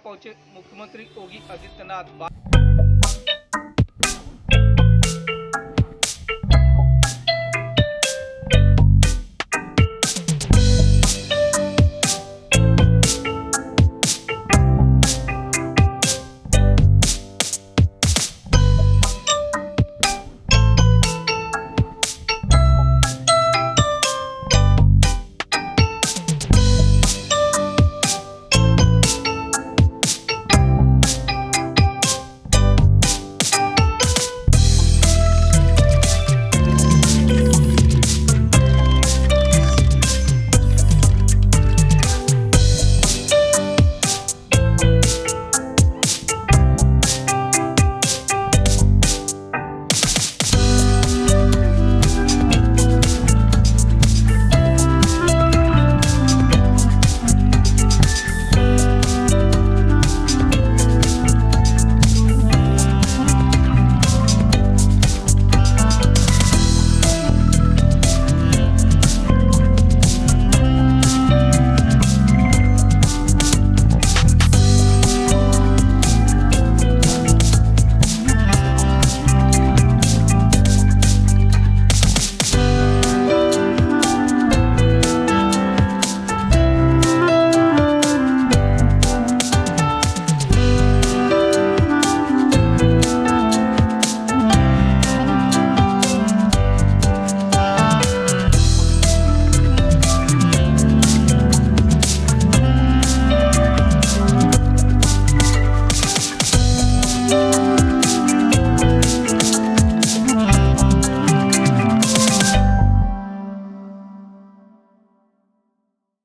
पहुंचे मुख्यमंत्री योगी आदित्यनाथ।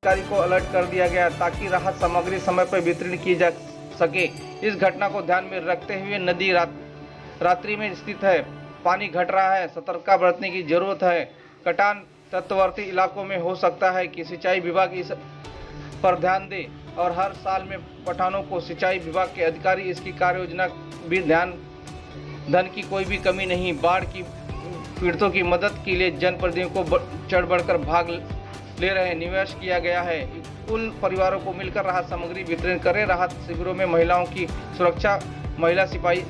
अधिकारी को अलर्ट कर दिया गया ताकि राहत सामग्री समय पर वितरण की जा सके। इस घटना को ध्यान में रखते हुए नदी रात्रि में स्थित है, पानी घट रहा है, सतर्कता बरतने की जरूरत है। कटान तटवर्ती इलाकों में हो सकता है कि सिंचाई विभाग इस पर ध्यान दे और हर साल में पठानों को सिंचाई विभाग के अधिकारी इसकी कार्य योजना भी धन की कोई भी कमी नहीं। बाढ़ की पीड़ितों की मदद के लिए जनप्रतिनिधियों को चढ़ बढ़कर भाग ले रहे निवेश किया गया है। कुल परिवारों को मिलकर राहत सामग्री वितरण करें। राहत शिविरों में महिलाओं की सुरक्षा महिला सिपाही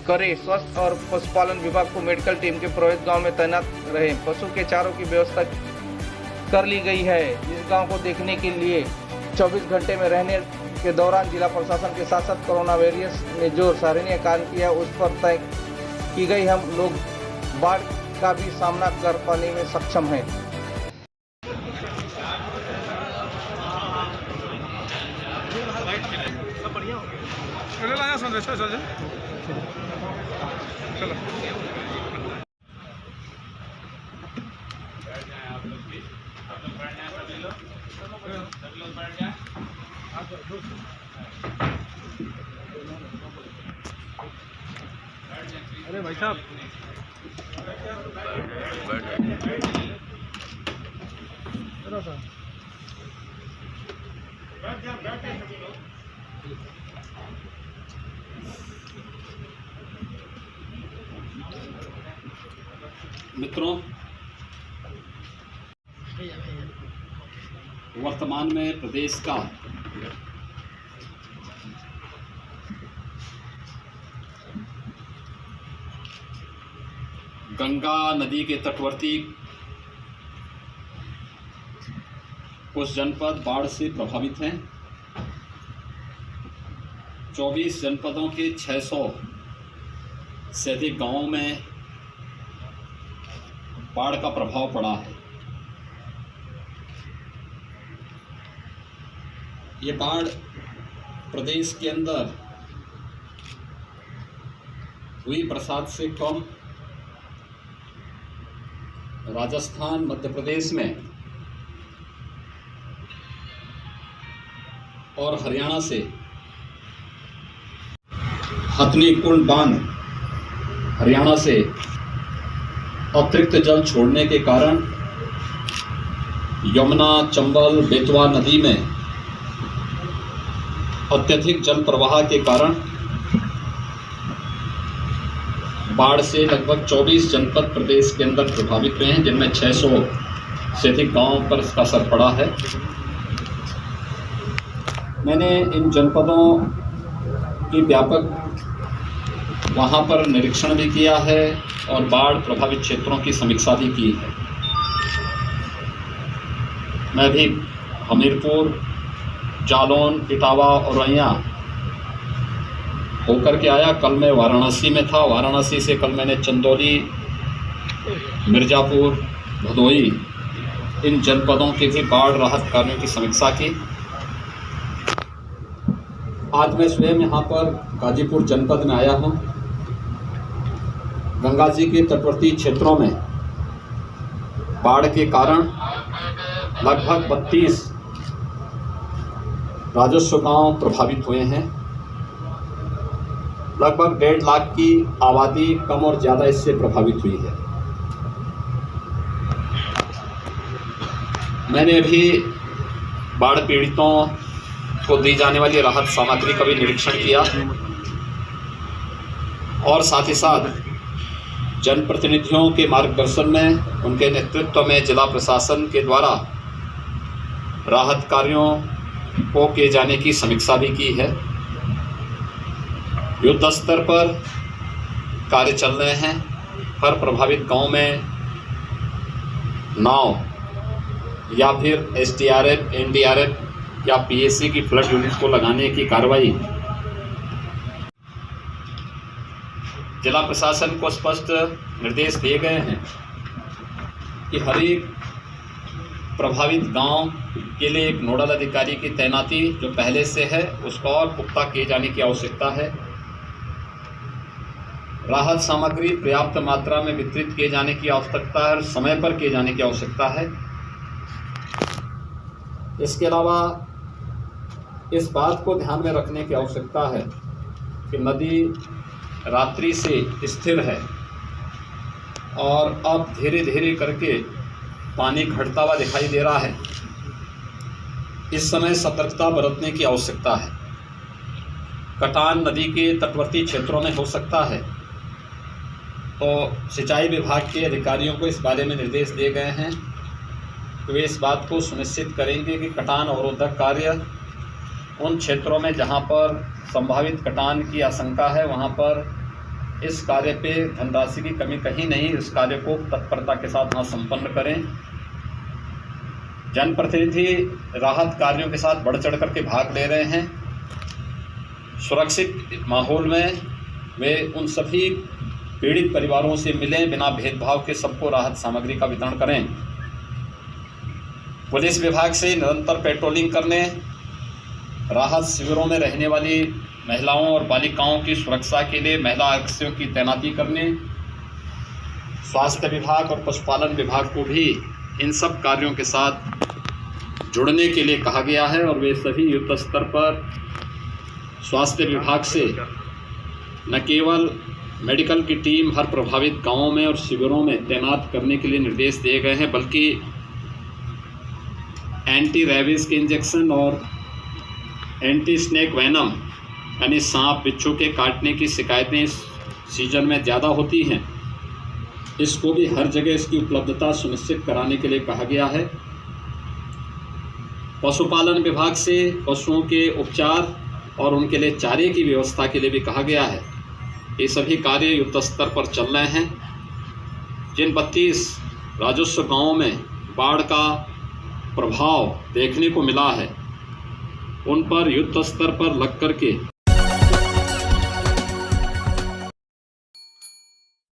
करे। स्वास्थ्य और पशुपालन विभाग को मेडिकल टीम के प्रभावित गांव में तैनात रहे। पशु के चारों की व्यवस्था कर ली गई है। इस गांव को देखने के लिए 24 घंटे में रहने के दौरान जिला प्रशासन के साथ साथ कोरोना वायरस ने जो सराहनीय कार्य किया उस पर तय की गई। हम लोग बाढ़ का भी सामना कर पाने में सक्षम हैं। चलो अरे भाई साहब मित्रों, वर्तमान में प्रदेश का गंगा नदी के तटवर्ती कुछ जनपद बाढ़ से प्रभावित हैं। 24 जनपदों के 600 से अधिक गांवों में बाढ़ का प्रभाव पड़ा है। ये बाढ़ प्रदेश के अंदर हुई बरसात से कम राजस्थान मध्य प्रदेश में और हरियाणा से हथनी कुंड बांध हरियाणा से अतिरिक्त जल छोड़ने के कारण यमुना, चंबल, बेतवा नदी में अत्यधिक जल प्रवाह के कारण बाढ़ से लगभग 24 जनपद प्रदेश के अंदर प्रभावित हुए हैं, जिनमें 600 से अधिक गांवों पर इसका असर पड़ा है। मैंने इन जनपदों की व्यापक वहाँ पर निरीक्षण भी किया है और बाढ़ प्रभावित क्षेत्रों की समीक्षा भी की है। मैं भी हमीरपुर, जालौन, इटावा और औरैया होकर के आया। कल मैं वाराणसी में था। वाराणसी से कल मैंने चंदौली, मिर्ज़ापुर, भदोई इन जनपदों के भी बाढ़ राहत कार्यों की समीक्षा की। आज मैं स्वयं यहाँ पर गाजीपुर जनपद में आया हूँ। गंगा जी के तटवर्ती क्षेत्रों में बाढ़ के कारण लगभग 32 राजस्व गांव प्रभावित हुए हैं। लगभग 1.5 लाख की आबादी कम और ज़्यादा इससे प्रभावित हुई है। मैंने अभी बाढ़ पीड़ितों को दी जाने वाली राहत सामग्री का भी निरीक्षण किया और साथ ही साथ जनप्रतिनिधियों के मार्गदर्शन में, उनके नेतृत्व में जिला प्रशासन के द्वारा राहत कार्यों को किए जाने की समीक्षा भी की है। युद्ध स्तर पर कार्य चल रहे हैं। हर प्रभावित गांव में नाव या फिर SDRF, NDRF या PSC की फ्लड यूनिट को लगाने की कार्रवाई जिला प्रशासन को स्पष्ट निर्देश दिए गए हैं कि हर एक प्रभावित गांव के लिए एक नोडल अधिकारी की तैनाती जो पहले से है उसका और पुख्ता किए जाने की आवश्यकता है। राहत सामग्री पर्याप्त मात्रा में वितरित किए जाने की आवश्यकता है और समय पर किए जाने की आवश्यकता है। इसके अलावा इस बात को ध्यान में रखने की आवश्यकता है कि नदी रात्रि से स्थिर है और अब धीरे धीरे करके पानी घटता हुआ दिखाई दे रहा है। इस समय सतर्कता बरतने की आवश्यकता है। कटान नदी के तटवर्ती क्षेत्रों में हो सकता है, तो सिंचाई विभाग के अधिकारियों को इस बारे में निर्देश दिए गए हैं कि वे इस बात को सुनिश्चित करेंगे कि कटान अवरोधक कार्य उन क्षेत्रों में जहां पर संभावित कटान की आशंका है वहां पर इस कार्य पे धनराशि की कमी कहीं नहीं, इस कार्य को तत्परता के साथ वहाँ संपन्न करें। जनप्रतिनिधि राहत कार्यों के साथ बढ़ चढ़ करके भाग ले रहे हैं। सुरक्षित माहौल में वे उन सभी पीड़ित परिवारों से मिलें, बिना भेदभाव के सबको राहत सामग्री का वितरण करें। पुलिस विभाग से निरंतर पेट्रोलिंग करने, राहत शिविरों में रहने वाली महिलाओं और बालिकाओं की सुरक्षा के लिए महिला आरक्षियों की तैनाती करने, स्वास्थ्य विभाग और पशुपालन विभाग को भी इन सब कार्यों के साथ जुड़ने के लिए कहा गया है और वे सभी युद्ध स्तर पर स्वास्थ्य विभाग से न केवल मेडिकल की टीम हर प्रभावित गांवों में और शिविरों में तैनात करने के लिए निर्देश दिए गए हैं, बल्कि एंटी रेबीज के इंजेक्शन और एंटी स्नेक वेनम यानी सांप बिच्छू के काटने की शिकायतें इस सीजन में ज़्यादा होती हैं, इसको भी हर जगह इसकी उपलब्धता सुनिश्चित कराने के लिए कहा गया है। पशुपालन विभाग से पशुओं के उपचार और उनके लिए चारे की व्यवस्था के लिए भी कहा गया है। ये सभी कार्य युद्ध स्तर पर चल रहे हैं। जिन 32 राजस्व गांवों में बाढ़ का प्रभाव देखने को मिला है उन पर युद्ध स्तर पर लग करके